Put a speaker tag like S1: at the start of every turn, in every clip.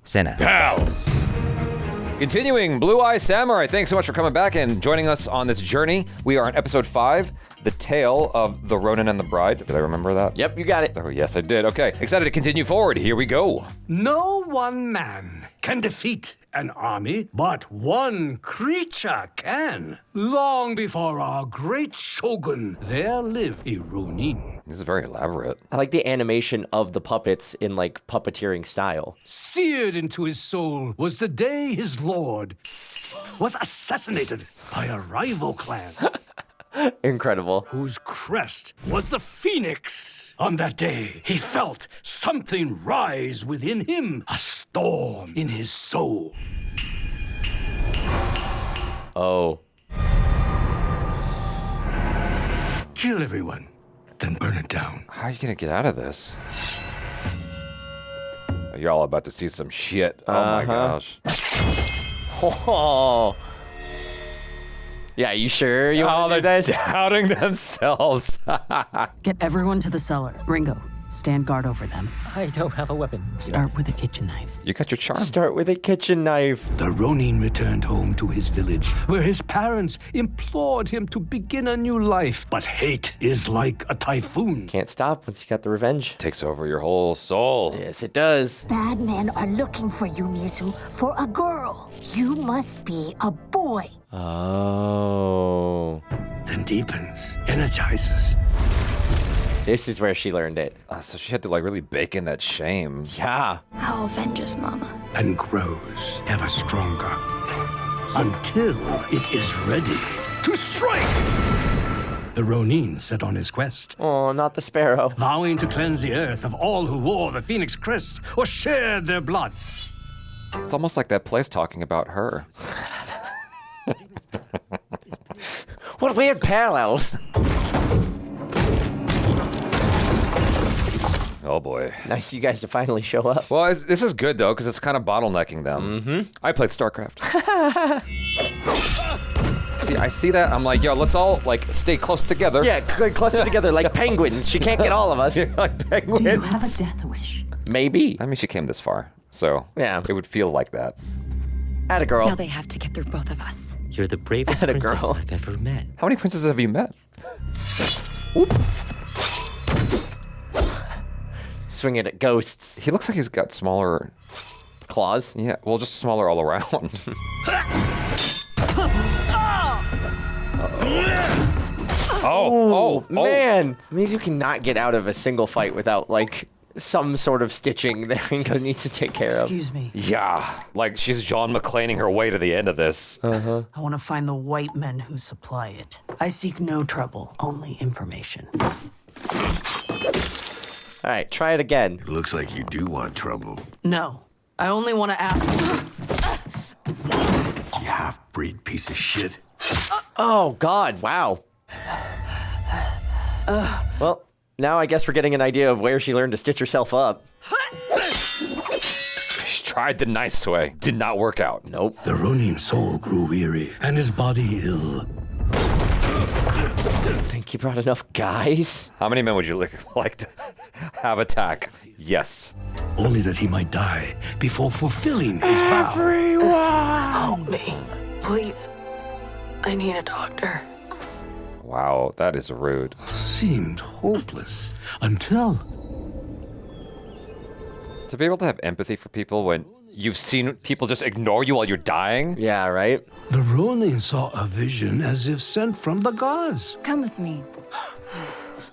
S1: CinePals. Continuing, Blue Eye Samurai, thanks so much for coming back and joining us on this journey. We are on episode 5, The Tale of the Ronin and the Bride. Did I remember that?
S2: Yep, you got it.
S1: Oh, yes, I did. Okay, excited to continue forward. Here we go.
S3: No one man can defeat an army, but one creature can. Long before our great shogun, there lived a Ronin.
S1: This is very elaborate.
S2: I like the animation of the puppets in like puppeteering style.
S3: Seared into his soul was the day his lord was assassinated by a rival clan
S2: Incredible.
S3: whose crest was the phoenix. On that day, he felt something rise within him, a storm in his soul.
S2: Oh.
S3: Kill everyone, then burn it down.
S1: How are you going to get out of this? You're all about to see some shit. Oh my gosh.
S2: Oh. Yeah, you sure you want to do
S1: they're
S2: this?
S1: doubting themselves.
S4: Get everyone to the cellar. Ringo, stand guard over them.
S5: I don't have a weapon.
S4: Start with a kitchen knife.
S1: You got your charm.
S2: Start with a kitchen knife.
S3: The Ronin returned home to his village, where his parents implored him to begin a new life. But hate is like a typhoon.
S2: Can't stop once you got the revenge.
S1: Takes over your whole soul.
S2: Yes, it does.
S6: Bad men are looking for you, Mizu, for a girl. You must be a boy.
S2: Oh.
S3: Then deepens, energizes.
S2: This is where she learned it.
S1: So she had to like really bake in that shame.
S2: Yeah.
S7: I'll avenge us, Mama.
S3: And grows ever stronger until it is ready to strike. The Ronin set on his quest,
S2: Oh, not the sparrow.
S3: vowing to cleanse the earth of all who wore the phoenix crest or shared their blood.
S1: It's almost like that place talking about her.
S2: What weird parallels.
S1: Oh boy.
S2: Nice you guys to finally show up.
S1: Well, this is good though, because it's kind of bottlenecking them. Mm-hmm. I played StarCraft. See, I see that. I'm like, yo, let's all like stay close together.
S2: Yeah, cluster together like penguins. She can't get all of us.
S1: Like penguins.
S4: Do you have a death wish?
S2: Maybe.
S1: I mean, she came this far, so
S2: Yeah.
S1: it would feel like that.
S2: Atta girl.
S7: Now they have to get through both of us.
S5: You're the bravest
S2: Atta
S5: princess
S2: girl.
S5: I've ever met.
S1: How many princesses have you met?
S2: Swing it at ghosts.
S1: He looks like he's got smaller
S2: Claws.
S1: Yeah, well, just smaller all around. Oh,
S2: Man. Mizu cannot get out of a single fight without, like, some sort of stitching that Ringo needs to take care of.
S4: Excuse me.
S1: Yeah, like she's John McClaning her way to the end of this.
S4: I want to find the white men who supply it. I seek no trouble, only information.
S2: All right, try it again.
S8: It looks like you do want trouble.
S4: No, I only want to ask.
S8: You half-breed piece of shit.
S2: Oh, God, wow. Well, now I guess we're getting an idea of where she learned to stitch herself up.
S1: She tried the nice way. Did not work out.
S2: Nope.
S3: The Ronin soul grew weary, and his body ill.
S2: Think you brought enough guys?
S1: How many men would you like to have attack? Yes.
S3: Only that he might die before fulfilling his vow.
S4: Help me, please. I need a doctor.
S1: Wow, that is rude.
S3: Seemed hopeless until
S1: To be able to have empathy for people when you've seen people just ignore you while you're dying.
S2: Yeah, right?
S3: the Ronin saw a vision as if sent from the gods.
S7: Come with me.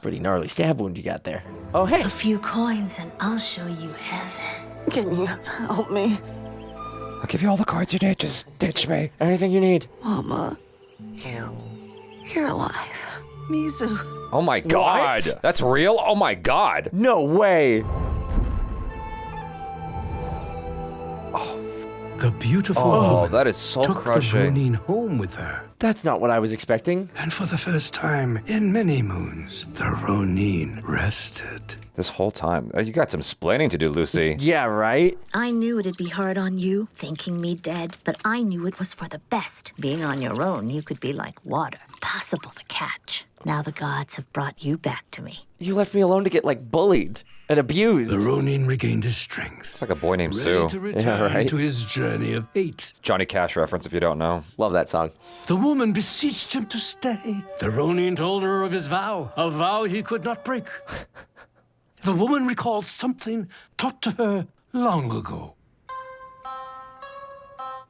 S2: Pretty gnarly stab wound you got there. Oh, hey.
S6: A few coins and I'll show you heaven.
S4: Can you help me?
S1: I'll give you all the cards you need. Just stitch me.
S2: Anything you need.
S4: Mama, you're alive. Mizu.
S1: Oh my god.
S2: What?
S1: That's real? Oh my god.
S2: No way.
S3: The beautiful
S1: Oh,
S3: woman
S1: that is soul
S3: took the
S1: crushing.
S3: Ronin home with her.
S2: That's not what I was expecting.
S3: And for the first time in many moons, the Ronin rested.
S1: This whole time. You got some splaining to do, Lucy.
S2: Yeah, right?
S6: I knew it'd be hard on you, thinking me dead, but I knew it was for the best. Being on your own, you could be like water, possible to catch. Now the gods have brought you back to me.
S2: You left me alone to get, like, bullied. And abused.
S3: The Ronin regained his strength.
S1: It's like a boy named
S3: Ready
S1: Sue.
S3: to return
S2: right.
S3: to his journey of hate.
S1: Johnny Cash reference if you don't know.
S2: Love that song.
S3: The woman beseeched him to stay. The Ronin told her of his vow, a vow he could not break. The woman recalled something taught to her long ago.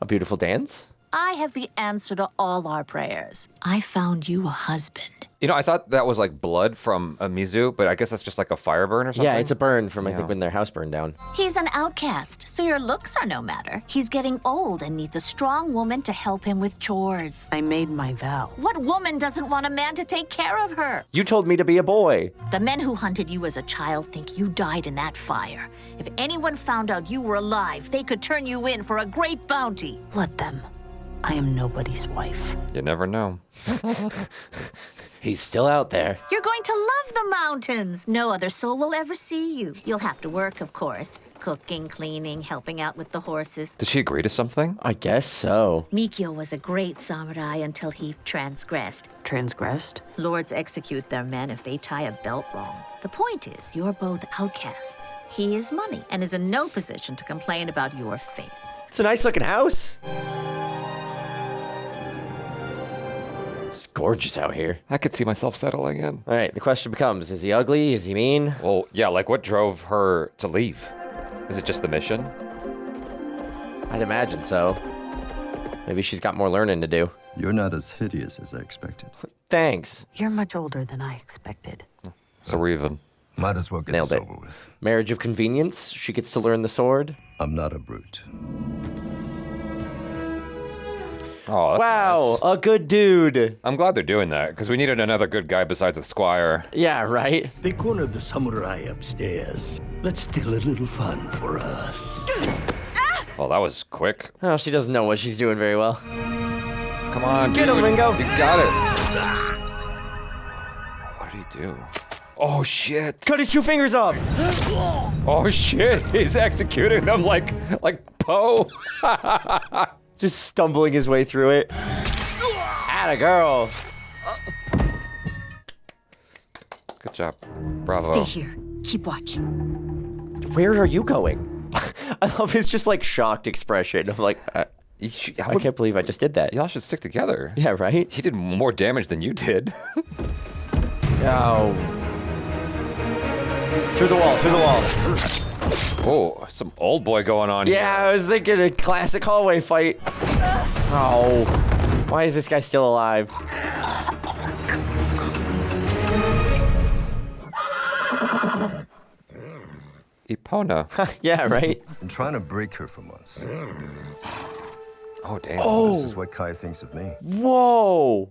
S2: A beautiful dance?
S6: I have the answer to all our prayers. I found you a husband.
S1: You know, I thought that was like blood from a Mizu, but I guess that's just like a fire burn or something.
S2: Yeah, it's a burn from, I think, when their house burned down.
S6: He's an outcast, so your looks are no matter. He's getting old and needs a strong woman to help him with chores.
S4: I made my vow.
S6: What woman doesn't want a man to take care of her?
S2: You told me to be a boy.
S6: The men who hunted you as a child think you died in that fire. If anyone found out you were alive, they could turn you in for a great bounty.
S4: Let them. I am nobody's wife.
S1: You never know.
S2: He's still out there.
S6: You're going to love the mountains. No other soul will ever see you. You'll have to work, of course. Cooking, cleaning, helping out with the horses.
S1: Did she agree to something?
S2: I guess so.
S6: Mikio was a great samurai until he transgressed.
S4: Transgressed?
S6: Lords execute their men if they tie a belt wrong. The point is, you're both outcasts. He is money and is in no position to complain about your face.
S2: It's a nice looking house. It's gorgeous out here.
S1: I could see myself settling in.
S2: All right, the question becomes, is he ugly? Is he mean?
S1: Well, yeah, like what drove her to leave? Is it just the mission?
S2: I'd imagine so. Maybe she's got more learning to do.
S9: You're not as hideous as I expected.
S2: Thanks.
S4: You're much older than I expected.
S1: So we're even.
S9: Might as well get
S2: Nailed
S9: this
S2: it.
S9: over with.
S2: Marriage of convenience? She gets to learn the sword?
S9: I'm not a brute.
S1: Oh, that's
S2: Wow,
S1: nice.
S2: a good dude.
S1: I'm glad they're doing that, because we needed another good guy besides the squire.
S2: Yeah, right?
S8: They cornered the samurai upstairs. Let's steal a little fun for us.
S1: Well, that was quick.
S2: Oh, she doesn't know what she's doing very well.
S1: Come on,
S2: Get
S1: dude.
S2: him, Ringo.
S1: You got it. What did he do? Oh, shit.
S2: Cut his 2 fingers off.
S1: Oh, shit. He's executing them like Poe.
S2: Just stumbling his way through it. Atta girl.
S1: Good job. Bravo.
S7: Stay here. Keep watch.
S2: Where are you going? I love his just like shocked expression of like, I can't believe I just did that.
S1: Y'all should stick together.
S2: Yeah, right?
S1: He did more damage than you did.
S2: Oh. Through the wall, through the wall.
S1: Oh, some old boy going on here.
S2: Yeah, I was thinking a classic hallway fight. Oh. Why is this guy still alive?
S1: Epona.
S2: Yeah, right?
S9: I'm trying to break her for months.
S1: Oh, damn.
S9: This is what Kai thinks of me.
S2: Whoa.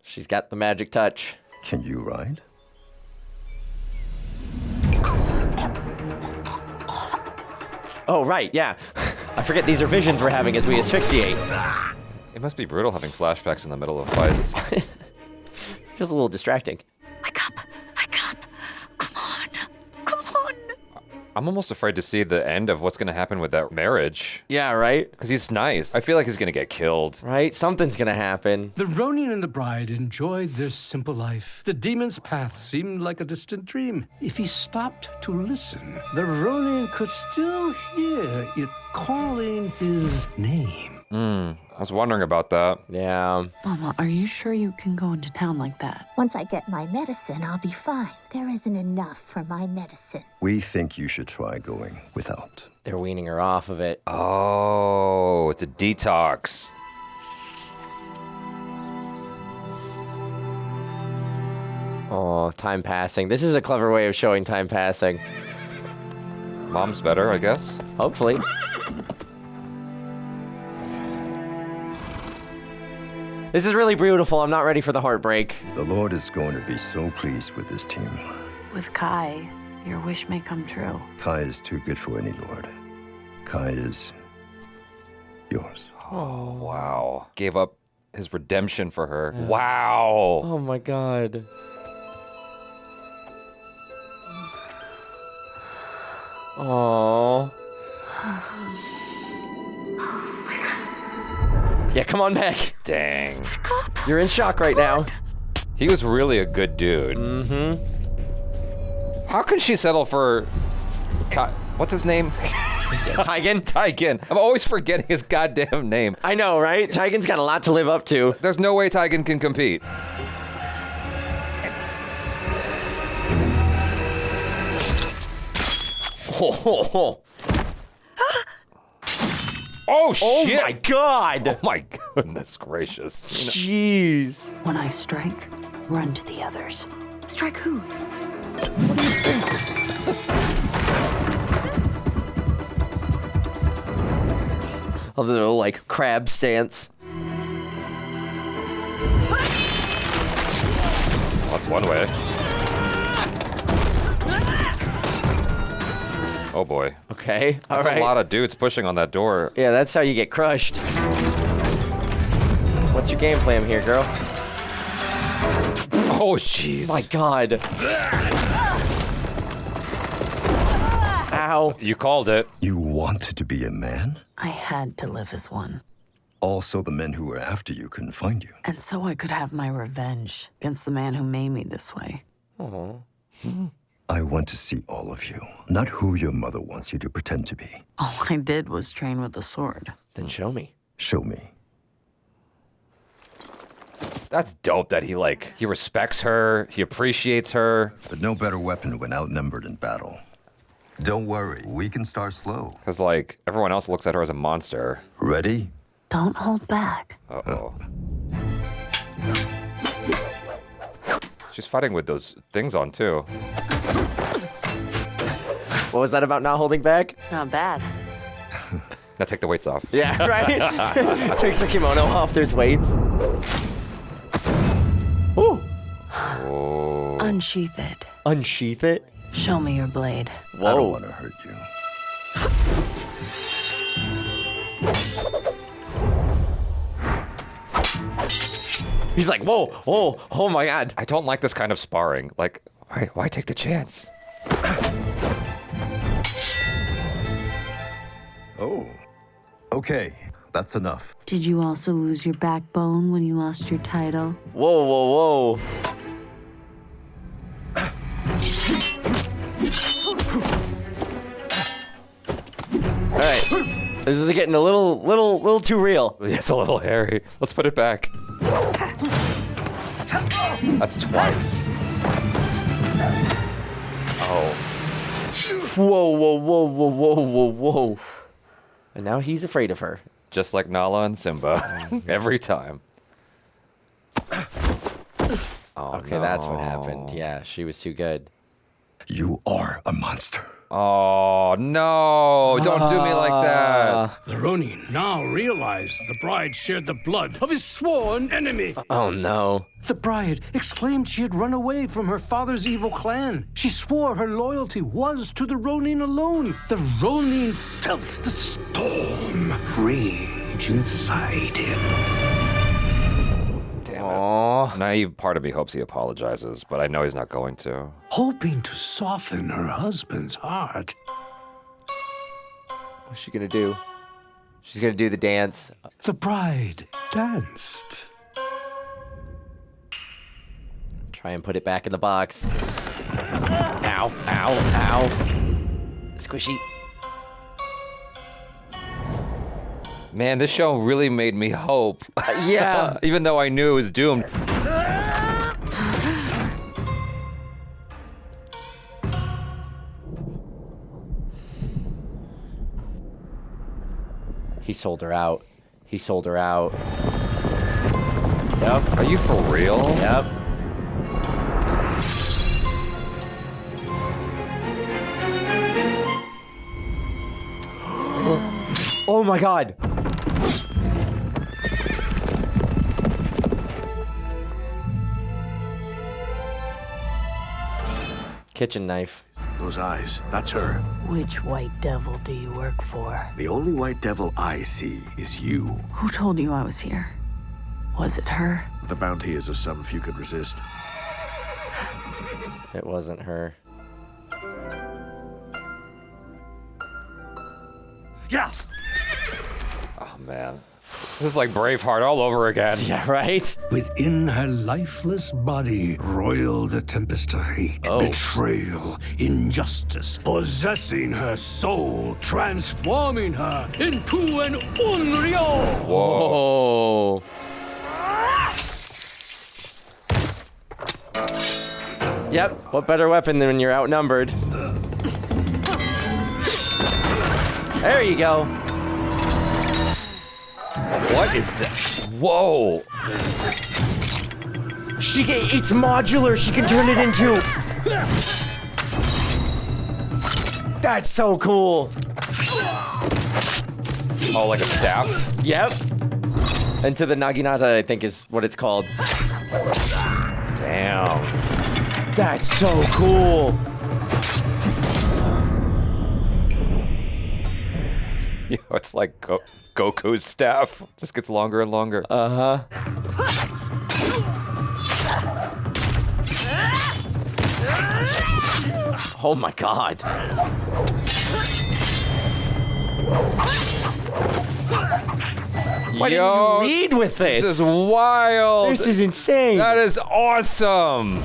S2: She's got the magic touch.
S9: Can you ride?
S2: Oh, right, yeah. I forget these are visions we're having as we asphyxiate.
S1: It must be brutal having flashbacks in the middle of fights.
S2: Feels a little distracting.
S7: Wake up. Wake up. Come on. Come on.
S1: I'm almost afraid to see the end of what's going to happen with that marriage.
S2: Yeah, right?
S1: Because he's nice. I feel like he's going to get killed.
S2: Right? Something's gonna happen.
S3: The Ronin and the bride enjoyed their simple life. The demon's path seemed like a distant dream. If he stopped to listen, the Ronin could still hear it calling his name.
S1: I was wondering about that.
S2: Yeah.
S4: Mama, are you sure you can go into town like that?
S6: Once I get my medicine, I'll be fine. There isn't enough for my medicine.
S9: We think you should try going without.
S2: They're weaning her off of it.
S1: Oh, it's a detox.
S2: Oh, time passing. This is a clever way of showing time passing.
S1: Mom's better, I guess.
S2: Hopefully. This is really beautiful. I'm not ready for the heartbreak.
S9: The Lord is going to be so pleased with this team.
S4: With Kai, your wish may come true.
S9: Kai is too good for any Lord. Kai is yours.
S1: Oh, wow. Gave up his redemption for her. Wow.
S2: Oh my god. Oh. Yeah, come on back.
S1: Dang.
S2: You're in shock right now.
S1: He was really a good dude.
S2: Mm-hmm.
S1: How can she settle for... What's his name?
S2: Taigen?
S1: Taigen. I'm always forgetting his goddamn name.
S2: I know, right? Taigen's got a lot to live up to.
S1: There's no way Taigen can compete. Oh, shit!
S2: Oh my god!
S1: Oh my goodness gracious.
S2: Jeez.
S4: When I strike, run to the others.
S7: Strike who?
S2: Of the little, like, crab stance.
S1: That's one way. Oh boy.
S2: Okay,
S1: That's
S2: alright.
S1: a lot of dudes pushing on that door.
S2: Yeah, that's how you get crushed. What's your game plan here, girl?
S1: Oh, jeez.
S2: My god. Ow.
S1: You called it.
S9: You wanted to be a man?
S4: I had to live as one.
S9: Also, the men who were after you couldn't find you.
S4: And so I could have my revenge against the man who made me this way.
S9: I want to see all of you, not who your mother wants you to pretend to be.
S4: All I did was train with a sword.
S2: Then show me.
S9: Show me.
S1: That's dope that he respects her, he appreciates her.
S9: But no better weapon when outnumbered in battle. Don't worry, we can start slow.
S1: Because, everyone else looks at her as a monster.
S9: Ready?
S4: Don't hold back.
S1: Uh-oh. She's fighting with those things on, too.
S2: What was that about not holding back?
S4: Not bad.
S1: Now take the weights off.
S2: Yeah, right? Takes her kimono off, there's weights. Ooh.
S1: Oh.
S4: Unsheath it.
S2: Unsheath it?
S4: Show me your blade.
S9: I don't want to hurt you.
S2: He's like, whoa, oh my god.
S1: I don't like this kind of sparring. Why take the chance?
S9: Oh. Okay, that's enough.
S4: Did you also lose your backbone when you lost your title?
S2: Whoa. Alright. This is getting a little too real.
S1: It's a little hairy. Let's put it back. That's twice. Oh.
S2: Whoa. And now he's afraid of her.
S1: Just like Nala and Simba. Every time. Oh,
S2: Okay, that's what happened. Yeah, she was too good.
S9: You are a monster.
S1: Oh, no. Don't do me like that.
S3: The Ronin now realized the bride shared the blood of his sworn enemy.
S2: Oh no.
S3: The bride exclaimed she had run away from her father's evil clan. She swore her loyalty was to the Ronin alone. The Ronin felt the storm rage inside him.
S1: Damn it.
S2: Aww.
S1: Naive part of me hopes he apologizes, but I know he's not going to.
S3: Hoping to soften her husband's heart.
S2: What's she gonna do? She's gonna do the dance.
S3: The bride danced.
S2: Try and put it back in the box. Ow. Squishy.
S1: Man, this show really made me hope.
S2: Yeah.
S1: Even though I knew it was doomed.
S2: He sold her out. Yep.
S1: Are you for real?
S2: Yep. Oh my god. Kitchen knife.
S8: Those eyes, that's her.
S4: Which white devil do you work for?
S8: The only white devil I see is you.
S4: Who told you I was here? Was it her?
S8: The bounty is a sum few could resist.
S2: It wasn't her.
S8: Yeah.
S1: Oh, man. This is like Braveheart all over again.
S2: Yeah, right?
S3: Within her lifeless body roiled a tempest of hate, betrayal, injustice, possessing her soul, transforming her into an Unryo.
S2: Whoa. Yep, what better weapon than when you're outnumbered? There you go.
S1: What is this? Whoa.
S2: It's modular. She can turn it into... That's so cool.
S1: Oh, like a staff?
S2: Yep. And to the Naginata, I think is what it's called.
S1: Damn.
S2: That's so cool.
S1: Yo, it's like Goku's staff. Just gets longer and longer.
S2: Uh-huh. Oh my god. Why didn't you lead with this?
S1: This is wild.
S2: This is insane.
S1: That is awesome.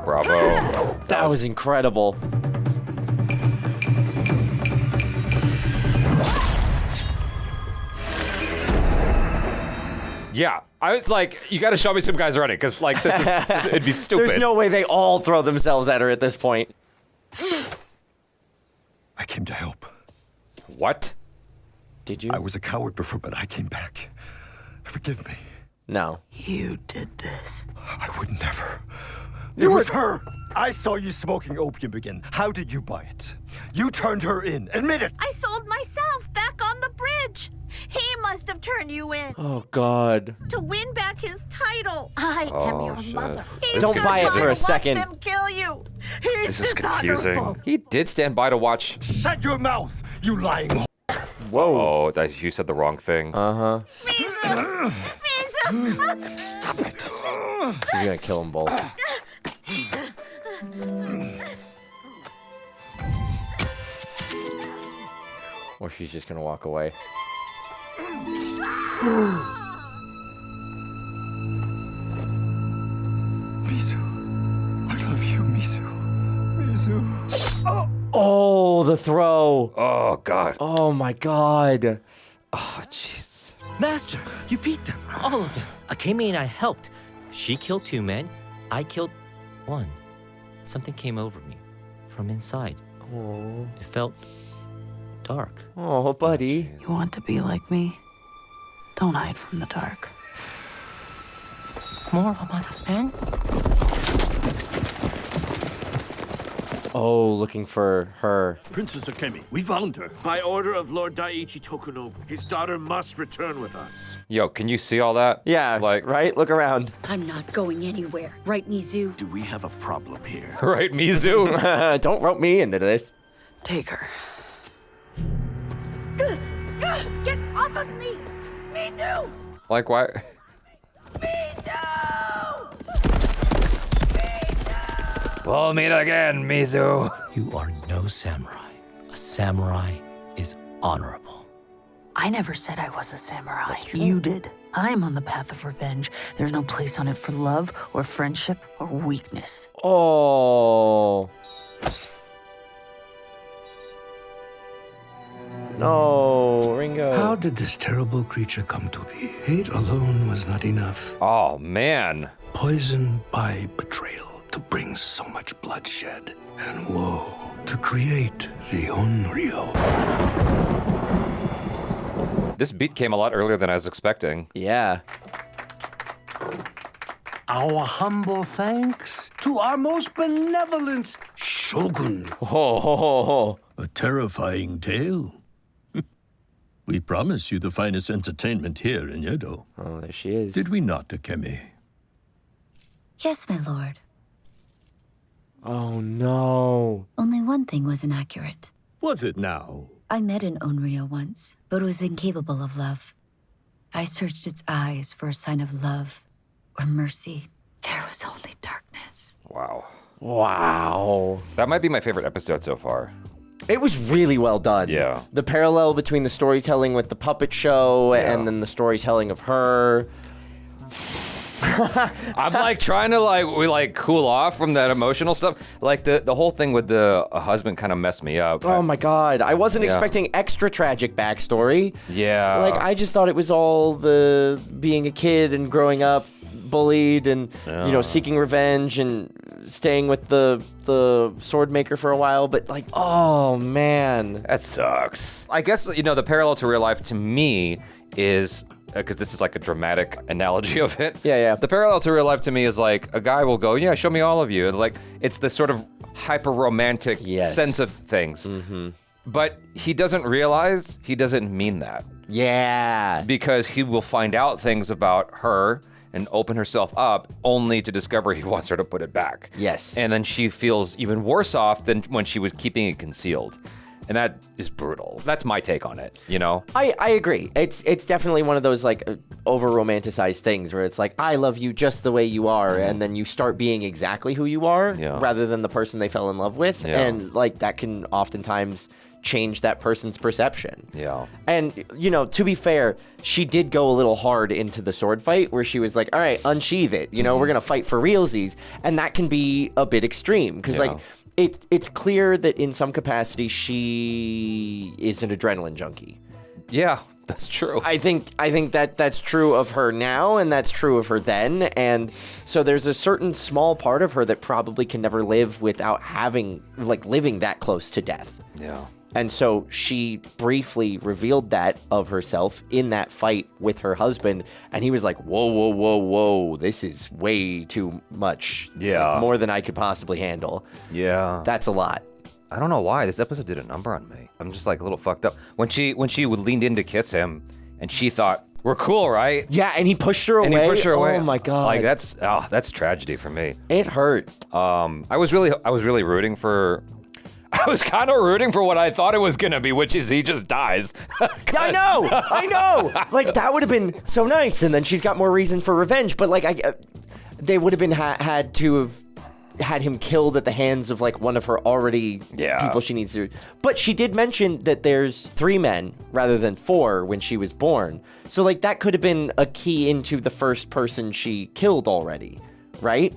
S1: Bravo.
S2: That was incredible.
S1: Yeah, I was like, you got to show me some guys running, because like this is, it'd be stupid.
S2: There's no way they all throw themselves at her at this point.
S9: I came to help.
S1: What?
S2: Did you?
S9: I was a coward before, but I came back. Forgive me.
S2: No.
S4: You did this.
S9: I would never. It was her. I saw you smoking opium again. How did you buy it? You turned her in. Admit it.
S6: I sold myself back on the bridge. He must have turned you in
S2: Oh god.
S6: to win back his title. I am your
S1: shit.
S6: mother.
S2: Don't buy it for a second.
S6: Watch them kill you. He's
S1: This is confusing. He did stand by to watch.
S9: Shut your mouth, you lying whore.
S2: Whoa.
S1: Oh, you said the wrong thing.
S2: Uh-huh.
S6: Mizu! Mizu!
S9: Stop it.
S2: She's gonna kill them both. Or she's just gonna walk away.
S9: Mizu. I love you, Mizu. Mizu.
S2: Oh, the throw.
S1: Oh, God.
S2: Oh my god.
S1: Oh, jeez.
S5: Master, you beat them. All of them. Akemi and I helped. She killed 2 men. I killed 1. Something came over me from inside.
S2: Oh.
S5: It felt dark.
S2: Oh, buddy.
S4: You want to be like me? Don't hide from the dark.
S5: More of Amata's men?
S2: Oh, looking for her.
S8: Princess Akemi, we found her. By order of Lord Daiichi Tokunobu, his daughter must return with us.
S1: Yo, can you see all that?
S2: Yeah,
S1: Like,
S2: right? Look around.
S7: I'm not going anywhere. Right, Mizu?
S8: Do we have a problem here?
S1: right, Mizu?
S2: Don't rope me into this.
S4: Take her.
S6: Get off of me! Mizu!
S1: Like, why? We'll meet again, Mizu.
S5: You are no samurai. A samurai is honorable.
S4: I never said I was a samurai. You did. I am on the path of revenge. There's no place on it for love or friendship or weakness.
S2: Oh. No, Ringo.
S3: How did this terrible creature come to be? Hate alone was not enough.
S1: Oh, man.
S3: Poisoned by betrayal to bring so much bloodshed and woe to create the Onryo.
S1: This beat came a lot earlier than I was expecting.
S2: Yeah.
S3: Our humble thanks to our most benevolent Shogun.
S2: Oh.
S8: A terrifying tale. We promise you the finest entertainment here in Edo.
S2: Oh, there she is.
S8: Did we not, Akemi?
S7: Yes, my lord.
S2: Oh, no.
S7: Only one thing was inaccurate.
S8: Was it now?
S7: I met an Onryo once, but was incapable of love. I searched its eyes for a sign of love or mercy. There was only darkness.
S1: Wow.
S2: Wow.
S1: That might be my favorite episode so far.
S2: It was really well done.
S1: Yeah.
S2: The parallel between the storytelling with the puppet show and then the storytelling of her.
S1: I'm like trying to cool off from that emotional stuff. Like the whole thing with the husband kind of messed me up.
S2: Oh my God. I wasn't expecting extra tragic backstory.
S1: Yeah.
S2: Like I just thought it was all the being a kid and growing up bullied and seeking revenge and staying with the sword maker for a while, but like, oh man,
S1: that sucks. I guess the parallel to real life to me is because this is like a dramatic analogy of it.
S2: Yeah.
S1: The parallel to real life to me is like a guy will go, yeah, show me all of you. And like it's this sort of hyper romantic sense of things. Mm-hmm. But he doesn't realize he doesn't mean that.
S2: Yeah.
S1: Because he will find out things about her and open herself up only to discover he wants her to put it back.
S2: Yes.
S1: And then she feels even worse off than when she was keeping it concealed. And that is brutal. That's my take on it,
S2: I agree. It's definitely one of those like over-romanticized things where it's like, I love you just the way you are, and then you start being exactly who you are rather than the person they fell in love with.
S1: Yeah.
S2: And like that can oftentimes change that person's perception.
S1: Yeah.
S2: And, to be fair, she did go a little hard into the sword fight where she was like, all right, unsheath it. We're going to fight for realsies. And that can be a bit extreme because it's clear that in some capacity she is an adrenaline junkie.
S1: Yeah, that's true.
S2: I think that's true of her now, and that's true of her then. And so there's a certain small part of her that probably can never live without living that close to death.
S1: Yeah.
S2: And so she briefly revealed that of herself in that fight with her husband. And he was like, whoa, this is way too much.
S1: Yeah.
S2: Like, more than I could possibly handle.
S1: Yeah.
S2: That's a lot.
S1: I don't know why. This episode did a number on me. I'm just like a little fucked up. When she leaned in to kiss him and she thought, we're cool, right?
S2: Yeah, and he pushed her away. Oh my God.
S1: Like that's tragedy for me.
S2: It hurt.
S1: I was really rooting for... I was kind of rooting for what I thought it was going to be, which is he just dies.
S2: I know. Like, that would have been so nice. And then she's got more reason for revenge. But, like, they would have been had to have had him killed at the hands of, like, one of her already people she needs to. But she did mention that there's 3 men rather than 4 when she was born. So, like, that could have been a key into the first person she killed already, right?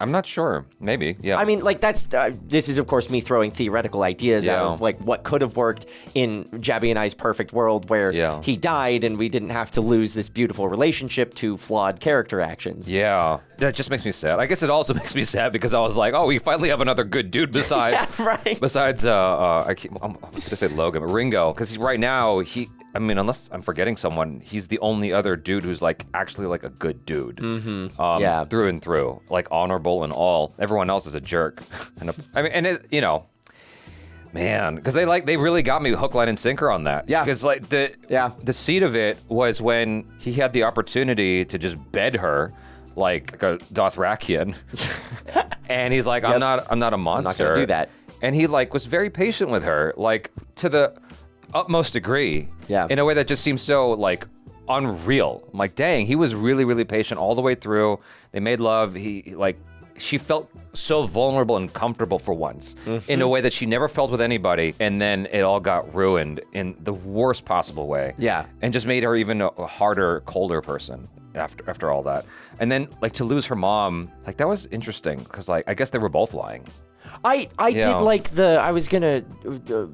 S1: I'm not sure. Maybe, yeah.
S2: I mean, like, that's... this is, of course, me throwing theoretical ideas out of, like, what could have worked in Jaby and I's perfect world where he died and we didn't have to lose this beautiful relationship to flawed character actions.
S1: Yeah. That just makes me sad. I guess it also makes me sad because I was like, oh, we finally have another good dude besides...
S2: right.
S1: Besides, I was going to say Logan, but Ringo. Because right now, unless I'm forgetting someone, he's the only other dude who's like actually like a good dude. Mm-hmm. Through and through, like honorable and all. Everyone else is a jerk. Man, because they really got me hook, line, and sinker on that.
S2: Yeah.
S1: Because like the seed of it was when he had the opportunity to just bed her like a Dothrakian, and he's like, I'm not a monster.
S2: I'm not gonna do that.
S1: And he like was very patient with her, like to the utmost degree.
S2: Yeah.
S1: In a way that just seems so like unreal. I'm like, dang, he was really, really patient all the way through. They made love. She felt so vulnerable and comfortable for once in a way that she never felt with anybody. And then it all got ruined in the worst possible way.
S2: Yeah.
S1: And just made her even a harder, colder person after all that. And then like to lose her mom, like that was interesting because like I guess they were both lying.
S2: I did like I was gonna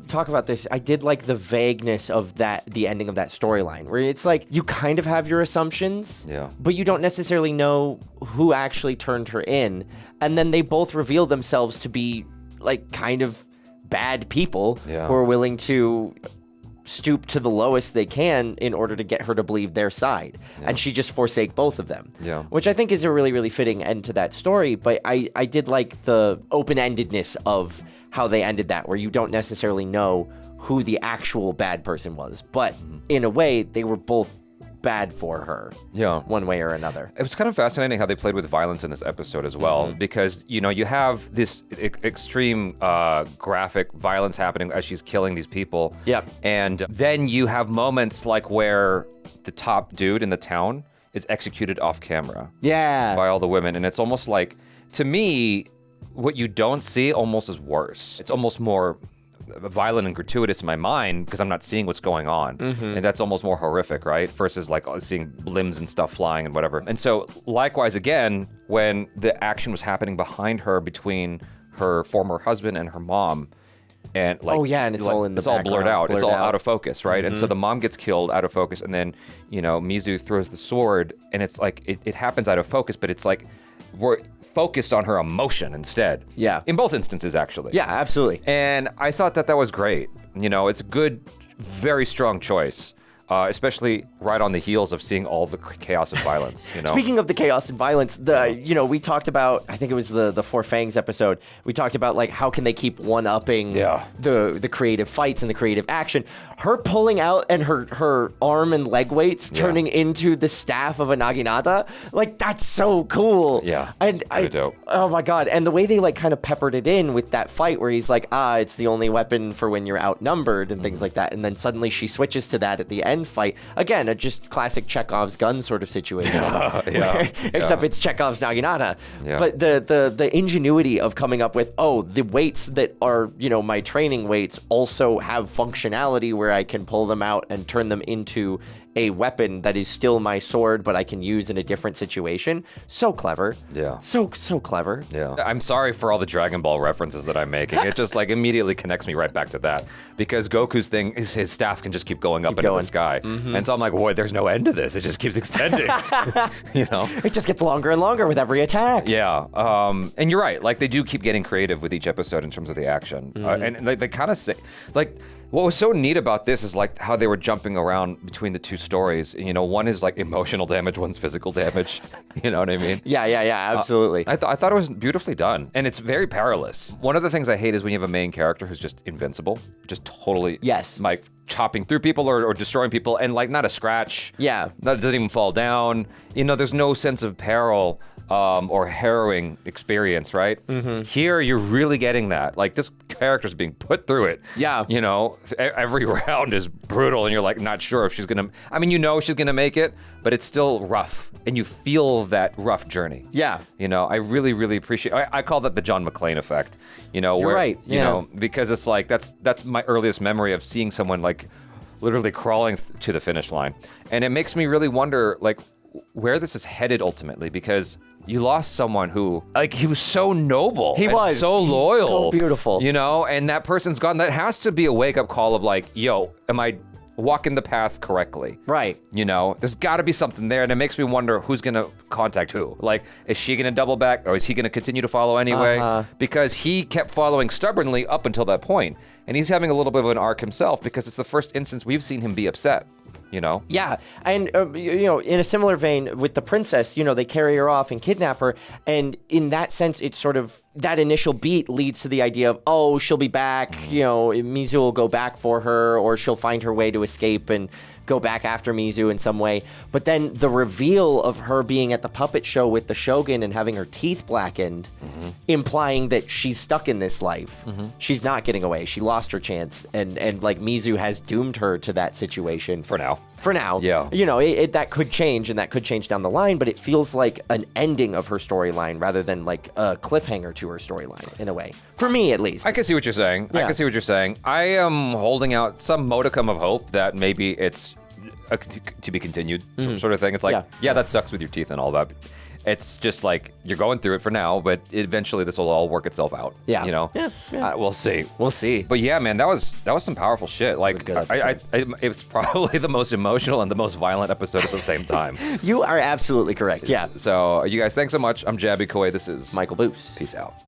S2: talk about this. I did like the vagueness of the ending of that storyline, where it's like you kind of have your assumptions, but you don't necessarily know who actually turned her in, and then they both reveal themselves to be like kind of bad people who are willing to stoop to the lowest they can in order to get her to believe their side. And she just forsake both of them.
S1: Yeah.
S2: Which I think is a really, really fitting end to that story. But I did like the open-endedness of how they ended that, where you don't necessarily know who the actual bad person was. But in a way, they were both bad for her.
S1: Yeah.
S2: One way or another.
S1: It was kind of fascinating how they played with violence in this episode as well, because, you have this extreme graphic violence happening as she's killing these people.
S2: Yep.
S1: And then you have moments like where the top dude in the town is executed off camera.
S2: Yeah.
S1: By all the women. And it's almost like, to me, what you don't see almost is worse. It's almost more violent and gratuitous in my mind because I'm not seeing what's going on. And that's almost more horrific, right? Versus like seeing limbs and stuff flying and whatever. And so likewise, again, when the action was happening behind her between her former husband and her mom, and like,
S2: and it's all in the
S1: it's all blurred out. It's all out of focus, right? And so
S2: Mm-hmm.
S1: the mom gets killed out of focus, and then Mizu throws the sword, and it's like it happens out of focus, but it's like we're focused on her emotion instead.
S2: Yeah.
S1: In both instances, actually.
S2: Yeah, absolutely.
S1: And I thought that was great. It's a good, very strong choice. Especially right on the heels of seeing all the chaos and violence.
S2: Speaking of the chaos and violence, we talked about, I think it was the Four Fangs episode. We talked about like how can they keep one-upping the creative fights and the creative action. Her pulling out and her arm and leg weights turning into the staff of a naginata, like that's so cool.
S1: Yeah,
S2: and
S1: dope.
S2: Oh my god! And the way they like kind of peppered it in with that fight where he's like, it's the only weapon for when you're outnumbered and things like that, and then suddenly she switches to that at the end fight again, a just classic Chekhov's gun sort of situation. Except it's Chekhov's naginata. But the ingenuity of coming up with the weights that are my training weights also have functionality where I can pull them out and turn them into a weapon that is still my sword, but I can use in a different situation. So clever.
S1: Yeah.
S2: So clever.
S1: Yeah. I'm sorry for all the Dragon Ball references that I'm making. It just like immediately connects me right back to that. Because Goku's thing is his staff can just keep going up into the sky. And so I'm like, boy, there's no end to this. It just keeps extending.
S2: It just gets longer and longer with every attack.
S1: Yeah. And you're right. Like they do keep getting creative with each episode in terms of the action. And they kind of say, like, what was so neat about this is like how they were jumping around between the two stories. One is like emotional damage, one's physical damage. You know what I mean?
S2: Yeah, absolutely.
S1: I thought it was beautifully done, and it's very perilous. One of the things I hate is when you have a main character who's just invincible, just totally like chopping through people or destroying people, and like not a scratch.
S2: Yeah,
S1: that doesn't even fall down. There's no sense of peril. Or harrowing experience, right? Here, you're really getting that. Like, this character's being put through it.
S2: Yeah.
S1: Every round is brutal, and you're, like, not sure if she's gonna... I mean, she's gonna make it, but it's still rough, and you feel that rough journey.
S2: Yeah.
S1: I really, really appreciate... I call that the John McClane effect.
S2: You're right.
S1: Because it's like, that's my earliest memory of seeing someone, like, literally crawling to the finish line. And it makes me really wonder, like, where this is headed ultimately, because you lost someone who, like, he was so noble.
S2: He was
S1: so loyal.
S2: So beautiful.
S1: And that person's gone. That has to be a wake-up call of like, yo, am I walking the path correctly?
S2: Right.
S1: There's got to be something there, and it makes me wonder who's going to contact who. Like, is she going to double back, or is he going to continue to follow anyway? Because he kept following stubbornly up until that point, and he's having a little bit of an arc himself because it's the first instance we've seen him be upset.
S2: Yeah, and in a similar vein with the princess, they carry her off and kidnap her, and in that sense, it's sort of that initial beat leads to the idea of she'll be back. Mizu will go back for her, or she'll find her way to escape and go back after Mizu in some way. But then the reveal of her being at the puppet show with the Shogun and having her teeth blackened, implying that she's stuck in this life. She's not getting away. She lost her chance, and like Mizu has doomed her to that situation
S1: for now.
S2: Yeah. That could change, and that could change down the line, but it feels like an ending of her storyline rather than like a cliffhanger to her storyline in a way. For me, at least.
S1: I can see what you're saying. I am holding out some modicum of hope that maybe it's to be continued sort of thing. It's like, yeah, that sucks with your teeth and all that. It's just like you're going through it for now, but eventually this will all work itself out.
S2: Yeah.
S1: We'll see.
S2: We'll see.
S1: But yeah, man, that was some powerful shit. Like, it was probably the most emotional and the most violent episode at the same time.
S2: You are absolutely correct. Yeah.
S1: So you guys, thanks so much. I'm Jaby Michael. This is
S2: Michael Boos.
S1: Peace out.